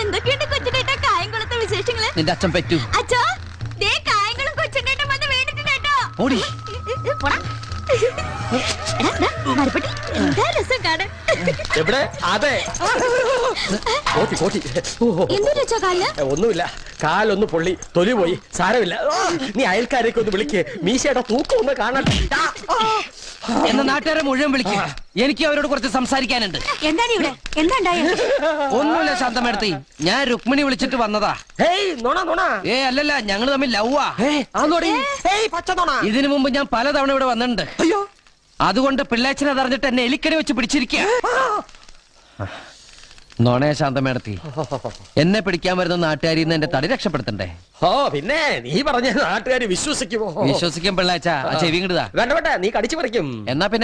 എന്തൊക്കെയുണ്ട് കൊച്ചിനേട്ടാ കായംകുളത്തെ വിശേഷങ്ങള്? നിന്റെ അച്ഛൻ പറ്റൂ. അച്ഛാ, ദേ കായംകുളം കൊച്ചിനേട്ടൻ വന്ന് വീണിട്ടുണ്ട് കേട്ടോ. ഓടി. പോടാ. എടാ, ദാ, മരപ്പെട്ടി. എന്താ രസം കാണാൻ. എവിടെ? അതെ. എന്തൊരു വെച്ചാ കാലിന്? ഒന്നുമില്ല, കാലൊന്ന് പൊള്ളി, തൊലി പോയി, സാരമില്ല. നീ അയൽക്കാരേക്ക് ഒന്ന് വിളിക്ക്, മീശയുടെ തൂക്കം ഒന്ന് കാണട്ടെ. എന്ന നാട്ടുകാരെ മുഴുവൻ വിളിക്കുക. എനിക്ക് അവരോട് കുറച്ച് സംസാരിക്കാനുണ്ട്. എന്താണ് ഇവിടെ? എന്താ ഉണ്ടായത്? ഒന്നുമില്ല ശാന്തമേടത്തി, ഞാൻ രുക്മിണി വിളിച്ചിട്ട് വന്നതാ. അല്ലല്ല, ഞങ്ങള് തമ്മിൽ ലവ്വാ. ഇതിനു മുമ്പ് ഞാൻ പലതവണ ഇവിടെ വന്നിട്ടുണ്ട്. അതുകൊണ്ട് പിള്ളേച്ചനെ അറിഞ്ഞിട്ട് എന്നെ എലിക്കടി വെച്ച് പിടിച്ചിരിക്കുക. നോണേ ശാന്തമേടത്തി, എന്നെ പിടിക്കാൻ വരുന്ന നാട്ടുകാരിൽ നിന്ന് എന്റെ തടി രക്ഷപ്പെടുത്തണ്ടേ? പിന്നെ നീ പറഞ്ഞ നാട്ടുകാര് വിശ്വസിക്കുമോ? വിശ്വസിക്കും പിള്ളേച്ച. ചെവി കിട്ടുക. വേണ്ട വേണ്ട, നീ കടിച്ചു പറിക്കും. എന്നാ പിന്നെ